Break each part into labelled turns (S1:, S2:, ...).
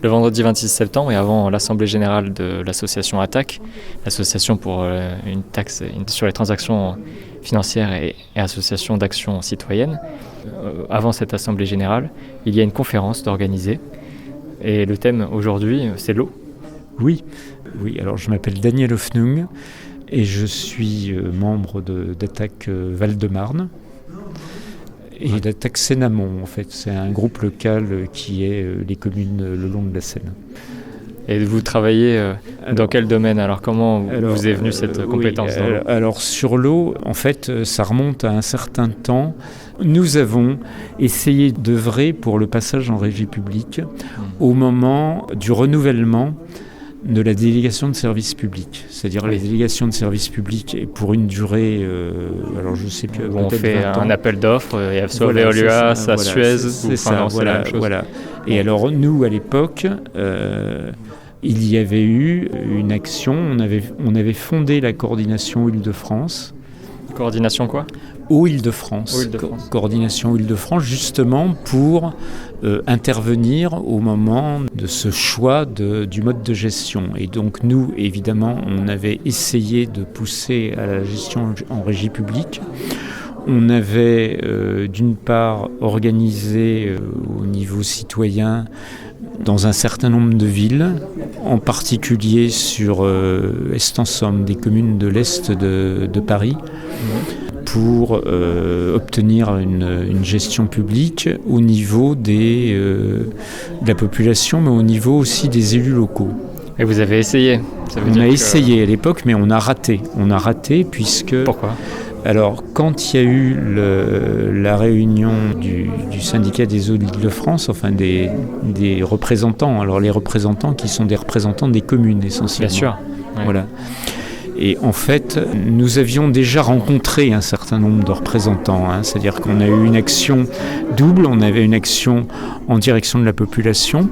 S1: Le vendredi 26 septembre et avant l'Assemblée générale de l'association ATTAC, l'association pour une taxe sur les transactions financières et association d'action citoyenne, avant cette Assemblée générale, il y a une conférence d'organiser. Et le thème aujourd'hui, c'est l'eau.
S2: Oui, alors je m'appelle Daniel Hoffnung et je suis membre d'ATTAC Val-de-Marne. Et l'ATTAC Seine-Amont, en fait, c'est un groupe local qui est les communes le long de la Seine.
S1: Et vous travaillez dans quel domaine ? Alors comment vous est venue cette compétence dans l'eau ?
S2: Alors sur l'eau, en fait, ça remonte à un certain temps. Nous avons essayé d'œuvrer pour le passage en régie publique au moment du renouvellement de la délégation de service public. C'est-à-dire les délégations de service public pour une durée, alors je sais plus,
S1: on fait un appel d'offres, il y a soit
S2: voilà,
S1: Veolia,
S2: ça,
S1: Suez,
S2: c'est ça,
S1: c'est la même chose.
S2: Voilà. Et alors nous, à l'époque, il y avait eu une action, on avait fondé la coordination Île-de-France.
S1: Coordination quoi ?
S2: Île-de-France. Coordination Île-de-France, justement pour intervenir au moment de ce choix du mode de gestion. Et donc nous, évidemment, on avait essayé de pousser à la gestion en régie publique. On avait d'une part organisé au niveau citoyen dans un certain nombre de villes, en particulier sur Est-en-Somme, des communes de l'Est de Paris, pour obtenir une gestion publique au niveau de la population, mais au niveau aussi des élus locaux.
S1: Et vous avez essayé ?
S2: On a essayé à l'époque, mais on a raté. On a raté puisque...
S1: Pourquoi ?
S2: Alors, quand il y a eu la réunion du syndicat des eaux d'Île-de-France, enfin des représentants, alors les représentants qui sont des représentants des communes essentiellement.
S1: Bien sûr. Ouais.
S2: Voilà. Et en fait, nous avions déjà rencontré un certain nombre de représentants, c'est-à-dire qu'on a eu une action double, on avait une action en direction de la population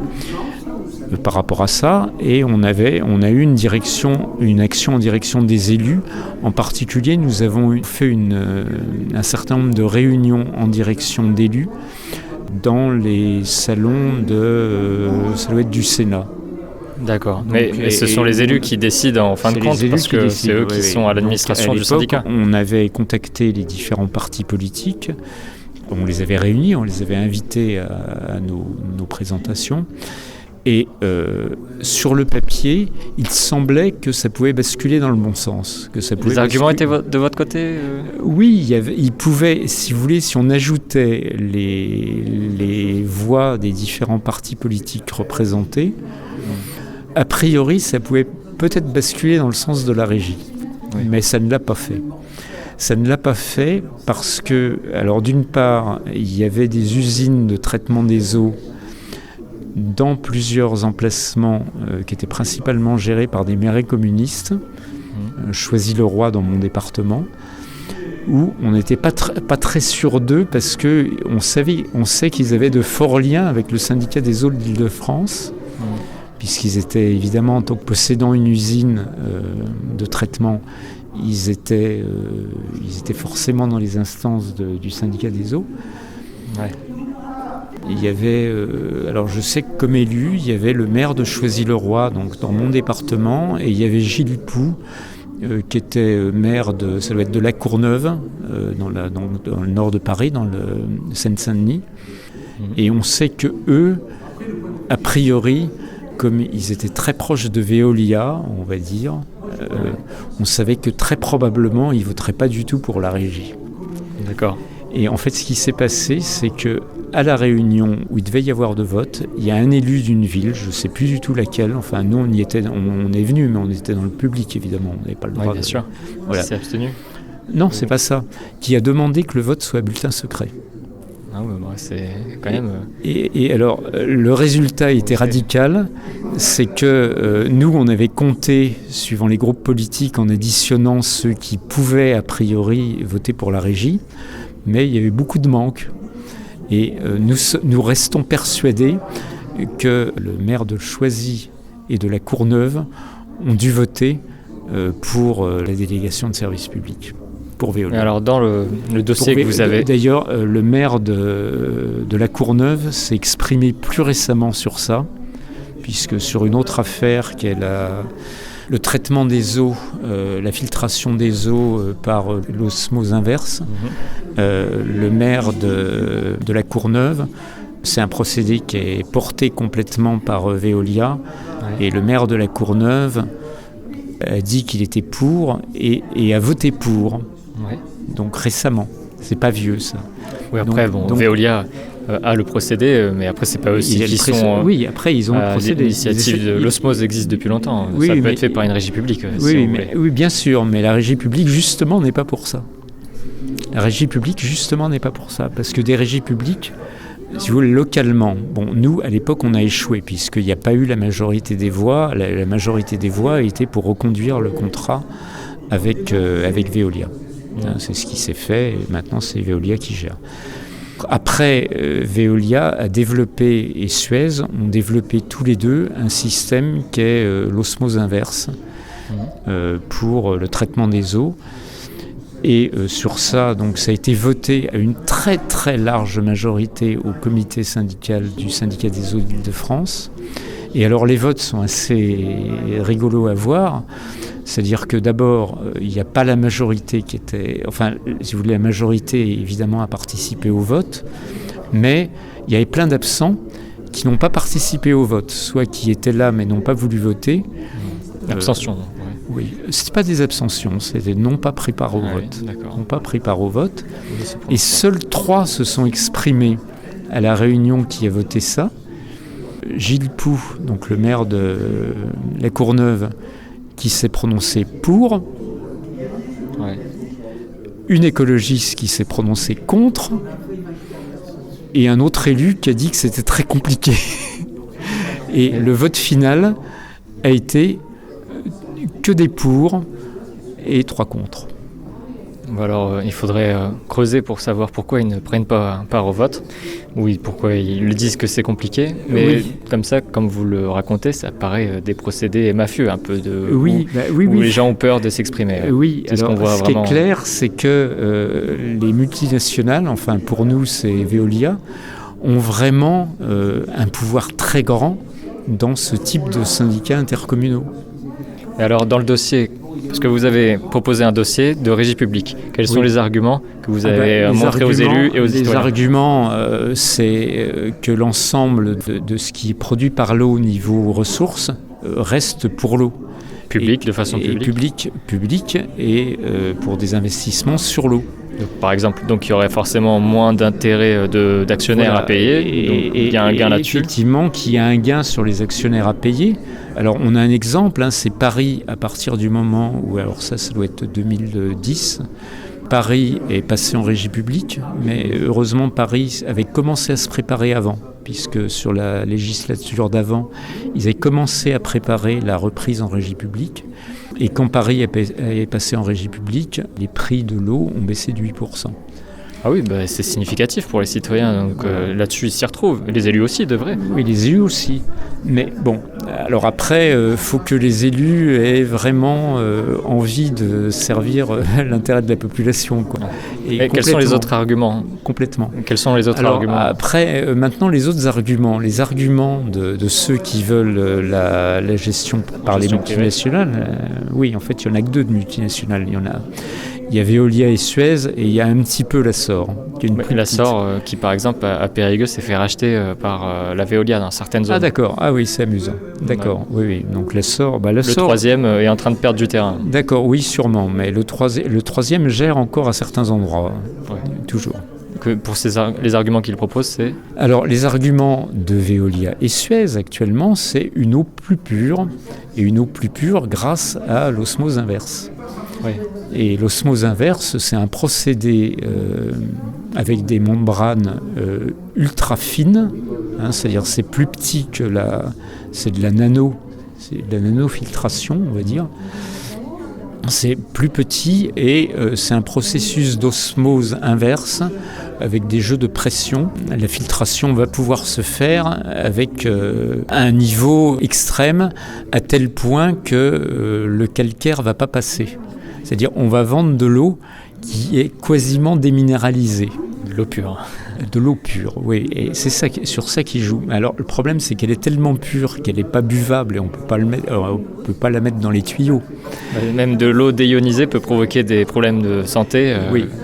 S2: par rapport à ça, et on a eu une action en direction des élus. En particulier, nous avons fait un certain nombre de réunions en direction d'élus dans les salons ça doit être du Sénat.
S1: D'accord, mais ce sont les élus qui décident en fin de compte, parce que c'est eux qui sont à l'administration du syndicat.
S2: On avait contacté les différents partis politiques, on les avait réunis, on les avait invités à nos présentations, et sur le papier, il semblait que ça pouvait basculer dans le bon sens.
S1: Les arguments étaient de votre côté
S2: Oui, il pouvait, si vous voulez, si on ajoutait les voix des différents partis politiques représentés, a priori, ça pouvait peut-être basculer dans le sens de la régie, mais ça ne l'a pas fait. Ça ne l'a pas fait parce que, alors d'une part, il y avait des usines de traitement des eaux dans plusieurs emplacements qui étaient principalement gérés par des maires communistes, Choisy-le-Roi dans mon département, où on n'était pas très sûr d'eux parce qu'on sait qu'ils avaient de forts liens avec le syndicat des eaux d'Île-de-France, puisqu'ils étaient évidemment, en tant que possédant une usine de traitement, ils étaient forcément dans les instances du syndicat des eaux.
S1: Ouais.
S2: Il y avait, alors je sais que comme élu, il y avait le maire de Choisy-le-Roi, donc dans mon département, et il y avait Gilles Poux, qui était maire ça doit être de La Courneuve, dans le nord de Paris, dans le Seine-Saint-Denis. Et on sait que eux, a priori, comme ils étaient très proches de Veolia, on va dire, on savait que très probablement ils ne voteraient pas du tout pour la régie.
S1: D'accord.
S2: Et en fait, ce qui s'est passé, c'est que à la réunion où il devait y avoir de vote, il y a un élu d'une ville, je ne sais plus du tout laquelle, enfin nous on est venus, mais on était dans le public évidemment, on n'avait pas le droit.
S1: Oui, bien sûr. Voilà. Qui s'est abstenu ?
S2: Non, c'est pas ça. Qui a demandé que le vote soit à bulletin secret.
S1: Ah ouais, c'est quand même...
S2: Et alors, le résultat était radical, c'est que nous, on avait compté, suivant les groupes politiques, en additionnant ceux qui pouvaient, a priori, voter pour la régie, mais il y avait beaucoup de manques. Et nous restons persuadés que le maire de Choisy et de La Courneuve ont dû voter pour la délégation de service public. Pour Veolia.
S1: Et alors dans le dossier que vous avez...
S2: D'ailleurs, le maire de La Courneuve s'est exprimé plus récemment sur ça, puisque sur une autre affaire qui est le traitement des eaux, la filtration des eaux par l'osmose inverse, le maire de la Courneuve, c'est un procédé qui est porté complètement par Veolia, et le maire de la Courneuve a dit qu'il était pour et a voté pour, donc récemment. C'est pas vieux ça.
S1: Oui, après, donc, Veolia a le procédé, mais après, c'est pas eux qui sont.
S2: Oui, après, ils ont le procédé.
S1: L'initiative de l'osmose existe depuis longtemps. Ça peut être fait par une régie publique.
S2: Oui, bien sûr, mais la régie publique, justement, n'est pas pour ça. La régie publique, justement, n'est pas pour ça. Parce que des régies publiques, si vous voulez, localement, nous, à l'époque, on a échoué, puisqu'il n'y a pas eu la majorité des voix. La majorité des voix a été pour reconduire le contrat avec Veolia. C'est ce qui s'est fait, et maintenant, c'est Veolia qui gère. Après, Veolia a développé, et Suez ont développé tous les deux un système qui est l'osmose inverse pour le traitement des eaux. Et sur ça, donc, ça a été voté à une très très large majorité au comité syndical du syndicat des eaux d'Île-de-France. Et alors les votes sont assez rigolos à voir. C'est-à-dire que d'abord, il n'y a pas la majorité qui était... Enfin, si vous voulez, la majorité, évidemment, a participé au vote, mais il y avait plein d'absents qui n'ont pas participé au vote, soit qui étaient là mais n'ont pas voulu voter.
S1: Abstention.
S2: Oui, ce n'était pas des abstentions, c'était non pas pris part au vote. Non pas pris part au vote. Et seuls 3 se sont exprimés à la réunion qui a voté ça. Gilles Poux, donc le maire de La Courneuve, qui s'est prononcé pour, une écologiste qui s'est prononcée contre, et un autre élu qui a dit que c'était très compliqué. Et le vote final a été que des pour et 3 contre.
S1: Alors, il faudrait creuser pour savoir pourquoi ils ne prennent pas part au vote. Oui, pourquoi ils le disent que c'est compliqué. Mais comme ça, comme vous le racontez, ça paraît des procédés mafieux, un peu où les gens ont peur de s'exprimer.
S2: Oui, alors ce qui est clair, c'est que les multinationales, enfin pour nous c'est Veolia, ont vraiment un pouvoir très grand dans ce type de syndicats intercommunaux.
S1: Et alors, dans le dossier, parce que vous avez proposé un dossier de régie publique, quels sont les arguments que vous avez montrés aux élus et aux citoyens ?
S2: Les arguments, c'est que l'ensemble de ce qui est produit par l'eau au niveau ressources reste pour l'eau.
S1: De façon publique.
S2: Publique et pour des investissements sur l'eau.
S1: Donc, par exemple, il y aurait forcément moins d'intérêt d'actionnaires à payer, donc il y a un gain là-dessus.
S2: Effectivement, qu'il y a un gain sur les actionnaires à payer. Alors, on a un exemple, c'est Paris, à partir du moment où, alors ça doit être 2010, Paris est passé en régie publique, mais heureusement, Paris avait commencé à se préparer avant, puisque sur la législature d'avant, ils avaient commencé à préparer la reprise en régie publique. Et quand Paris est passé en régie publique, les prix de l'eau ont baissé de 8%.
S1: Ah oui, c'est significatif pour les citoyens, donc là-dessus ils s'y retrouvent. Les élus aussi devraient.
S2: Oui, les élus aussi. Mais bon, alors après, faut que les élus aient vraiment envie de servir l'intérêt de la population, quoi.
S1: Et quels sont les autres arguments ?
S2: Complètement.
S1: Quels sont les autres arguments ?
S2: Après, maintenant, les autres arguments. Les arguments de ceux qui veulent la gestion par les multinationales, oui, en fait, il n'y en a que 2 de multinationales. Il y a Veolia et Suez, et il y a un petit peu la SOR.
S1: La SOR, qui par exemple à Périgueux s'est fait racheter par la Veolia dans certaines zones.
S2: Ah d'accord, ah oui, c'est amusant. D'accord, oui. Donc la SOR...
S1: le troisième est en train de perdre du terrain.
S2: D'accord, oui, sûrement, mais le troisième gère encore à certains endroits, toujours.
S1: Pour les arguments qu'il propose, c'est...
S2: Alors, les arguments de Veolia et Suez, actuellement, c'est une eau plus pure, et une eau plus pure grâce à l'osmose inverse.
S1: Oui.
S2: Et l'osmose inverse, c'est un procédé avec des membranes ultra fines, c'est-à-dire c'est plus petit que c'est de la nanofiltration, on va dire. C'est plus petit et c'est un processus d'osmose inverse avec des jeux de pression. La filtration va pouvoir se faire avec un niveau extrême à tel point que le calcaire ne va pas passer. C'est-à-dire on va vendre de l'eau qui est quasiment déminéralisée.
S1: l'eau pure.
S2: De l'eau pure, oui. Et c'est ça, sur ça qu'il joue. Alors le problème, c'est qu'elle est tellement pure qu'elle n'est pas buvable et on peut pas la mettre dans les tuyaux.
S1: Même de l'eau déionisée peut provoquer des problèmes de santé.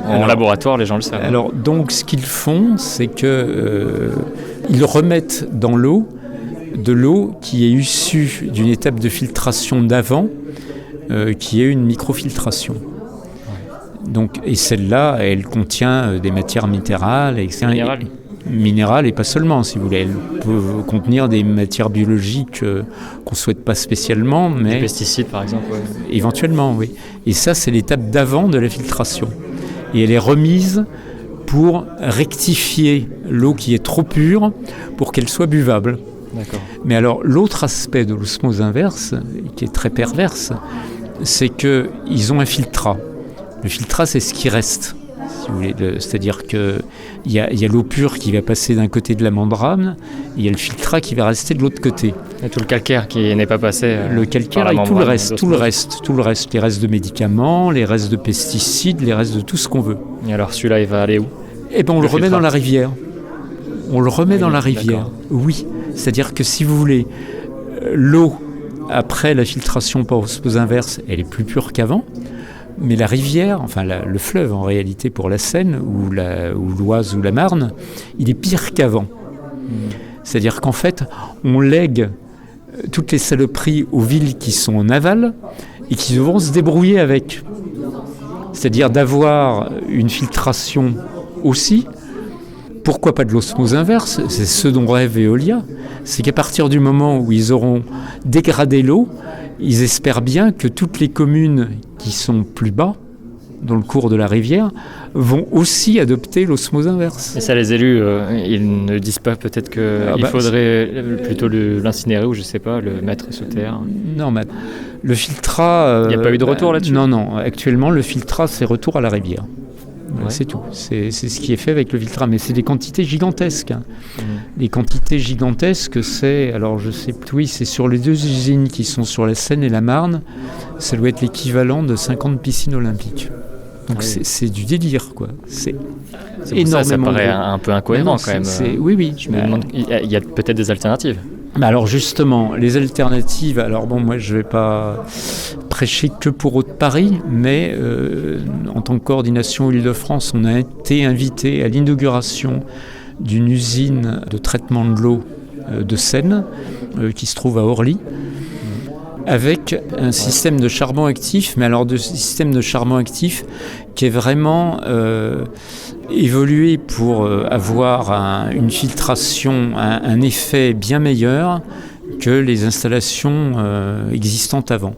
S1: En laboratoire, les gens le savent.
S2: Alors donc ce qu'ils font, c'est que ils remettent dans l'eau de l'eau qui est issue d'une étape de filtration d'avant, qui est une microfiltration. Donc, et celle-là, elle contient des matières minérales, minérales et pas seulement, si vous voulez. Elle peut contenir des matières biologiques qu'on ne souhaite pas spécialement, mais
S1: des pesticides, par exemple. Ouais.
S2: Éventuellement, oui. Et ça, c'est l'étape d'avant de la filtration. Et elle est remise pour rectifier l'eau qui est trop pure pour qu'elle soit buvable.
S1: D'accord.
S2: Mais alors, l'autre aspect de l'osmose inverse, qui est très perverse, c'est qu'ils ont un filtrat. Le filtrat, c'est ce qui reste, si vous voulez. C'est-à-dire qu'il y a l'eau pure qui va passer d'un côté de la membrane, et il y a le filtrat qui va rester de l'autre côté.
S1: Et tout le calcaire qui n'est pas passé.
S2: Le calcaire et tout le reste, les restes de médicaments, les restes de pesticides, les restes de tout ce qu'on veut.
S1: Et alors celui-là, il va aller où ?
S2: Eh bien, on le remet dans la rivière. On le remet dans la rivière.
S1: D'accord.
S2: Oui, c'est-à-dire que si vous voulez, l'eau, après la filtration par osmose inverse, elle est plus pure qu'avant. Mais la rivière, enfin le fleuve en réalité pour la Seine, ou l'Oise ou la Marne, il est pire qu'avant. C'est-à-dire qu'en fait, on lègue toutes les saloperies aux villes qui sont en aval et qui devront se débrouiller avec. C'est-à-dire d'avoir une filtration aussi. Pourquoi pas de l'osmose inverse ? C'est ce dont rêve Veolia. C'est qu'à partir du moment où ils auront dégradé l'eau, ils espèrent bien que toutes les communes qui sont plus bas, dans le cours de la rivière, vont aussi adopter l'osmose inverse.
S1: Et ça, les élus, ils ne disent pas peut-être qu'il faudrait plutôt l'incinérer ou je ne sais pas, le mettre sous terre.
S2: Non, mais le filtrat...
S1: Il n'y a pas eu de retour là-dessus ?
S2: Non. Actuellement, le filtrat, c'est retour à la rivière. Ouais. C'est tout. C'est ce qui est fait avec le filtrat. Mais c'est des quantités gigantesques. Les quantités gigantesques, c'est... Alors, je sais plus, oui, c'est sur les 2 usines qui sont sur la Seine et la Marne. Ça doit être l'équivalent de 50 piscines olympiques. Donc, oui. c'est du délire, quoi. C'est énormément.
S1: Ça paraît un peu incohérent, quand même.
S2: Oui.
S1: Je me demande, il y a peut-être des alternatives.
S2: Alors justement, les alternatives, alors bon, moi je ne vais pas prêcher que pour Haute-Paris, mais en tant que coordination Île-de-France, on a été invité à l'inauguration d'une usine de traitement de l'eau de Seine, qui se trouve à Orly, avec un système de charbon actif, mais alors de système de charbon actif qui est vraiment évolué pour avoir une filtration, un effet bien meilleur que les installations existantes avant.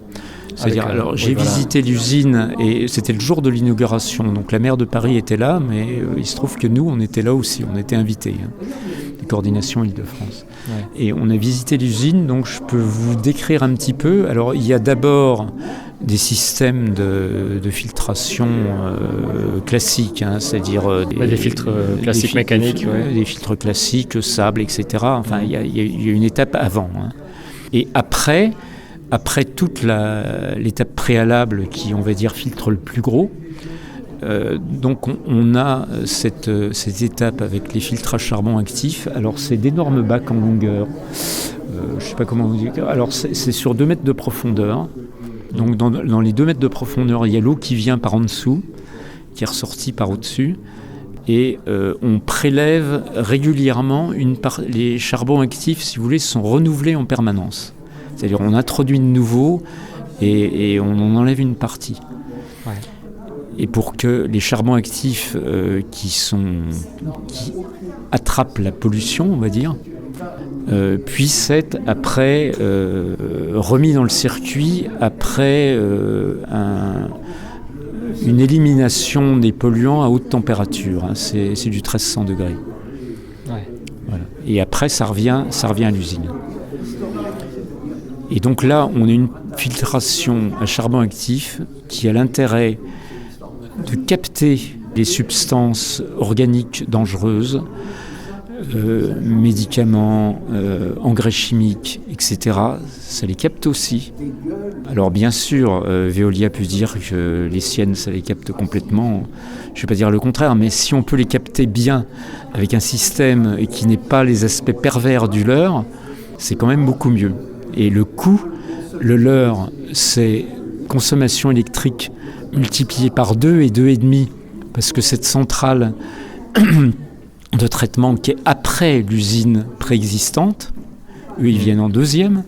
S2: C'est-à-dire, j'ai visité l'usine et c'était le jour de l'inauguration, donc la maire de Paris était là, mais il se trouve que nous, on était là aussi, on était invités, les coordinations Île-de-France. Ouais. Et on a visité l'usine, donc je peux vous décrire un petit peu. Alors, il y a d'abord des systèmes de filtration classiques, c'est-à-dire
S1: des filtres classiques mécaniques.
S2: Des filtres classiques, sable, etc. Enfin, il y a une étape avant. Et après toute l'étape préalable qui, on va dire, filtre le plus gros, donc on a cette étape avec les filtres à charbon actif. Alors c'est d'énormes bacs en longueur, je ne sais pas comment vous dire. Alors c'est sur 2 mètres de profondeur. Donc dans les 2 mètres de profondeur, il y a l'eau qui vient par en dessous, qui est ressortie par au-dessus. Et on prélève régulièrement les charbons actifs, si vous voulez, sont renouvelés en permanence. C'est-à-dire on introduit de nouveau et on en enlève une partie. Ouais. Et pour que les charbons actifs qui attrapent la pollution, on va dire, puissent être après remis dans le circuit après une élimination des polluants à haute température. C'est du 1300 degrés. Ouais. Voilà. Et après, ça revient à l'usine. Et donc là, on a une filtration à charbon actif qui a l'intérêt de capter les substances organiques dangereuses, médicaments, engrais chimiques, etc. Ça les capte aussi. Alors bien sûr, Veolia peut dire que les siennes, ça les capte complètement. Je ne vais pas dire le contraire, mais si on peut les capter bien avec un système qui n'est pas les aspects pervers du leur, c'est quand même beaucoup mieux. Et le coût, le leur, c'est consommation électrique multipliée par 2 et 2,5, parce que cette centrale de traitement qui est après l'usine préexistante, eux ils viennent en deuxième,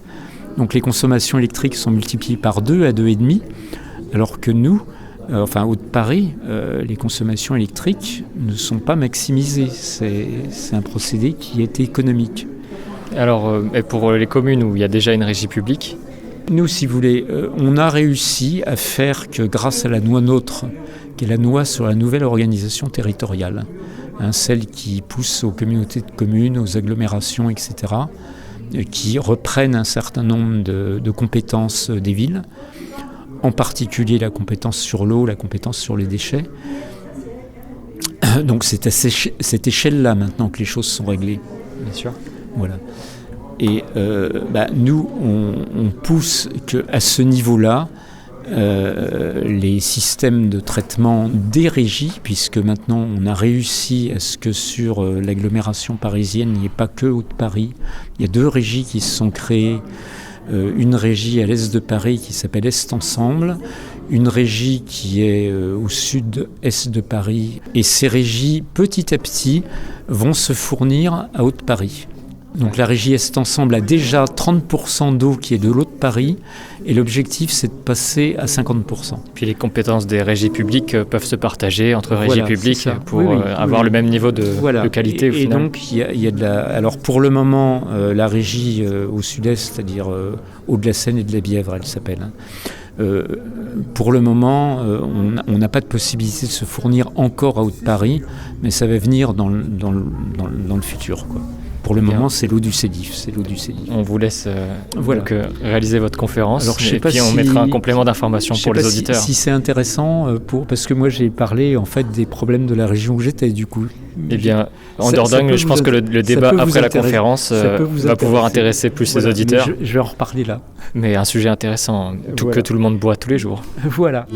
S2: donc les consommations électriques sont multipliées par 2 à 2,5, alors que nous, Haute-Paris, les consommations électriques ne sont pas maximisées. C'est un procédé qui est économique.
S1: Alors, et pour les communes où il y a déjà une régie publique,
S2: nous, si vous voulez, on a réussi à faire que grâce à la loi NOTRe, qui est la loi sur la nouvelle organisation territoriale, celle qui pousse aux communautés de communes, aux agglomérations, etc., qui reprennent un certain nombre de compétences des villes, en particulier la compétence sur l'eau, la compétence sur les déchets. Donc c'est à cette échelle-là maintenant que les choses sont réglées.
S1: bien sûr.
S2: Voilà. Et nous, on pousse qu'à ce niveau-là, les systèmes de traitement des régies, puisque maintenant on a réussi à ce que sur l'agglomération parisienne, il n'y ait pas que Haute-Paris. Il y a 2 régies qui se sont créées. Une régie à l'est de Paris qui s'appelle Est Ensemble, une régie qui est au sud-est de Paris. Et ces régies, petit à petit, vont se fournir à Haute-Paris. Donc la régie Est Ensemble a déjà 30% d'eau qui est de l'eau de Paris, et l'objectif c'est de passer à 50%.
S1: Puis les compétences des régies publiques peuvent se partager entre régies publiques pour avoir le même niveau de qualité au final.
S2: Et donc il y a de la... Alors pour le moment, la régie au sud-est, c'est-à-dire au de la Seine et de la Bièvre, elle s'appelle. Pour le moment, on n'a pas de possibilité de se fournir encore à Haute-Paris, mais ça va venir dans le futur, quoi. Pour le moment, c'est l'eau du Sédif.
S1: On vous laisse donc, réaliser votre conférence.
S2: Alors,
S1: et puis on mettra un complément d'information pour les auditeurs.
S2: Si c'est intéressant, parce que moi j'ai parlé en fait des problèmes de la région où j'étais du coup.
S1: Eh bien, en Dordogne, je pense que le débat après la conférence va pouvoir intéresser plus les auditeurs.
S2: Je vais en reparler là.
S1: Mais un sujet intéressant, que tout le monde boit tous les jours.
S2: Voilà.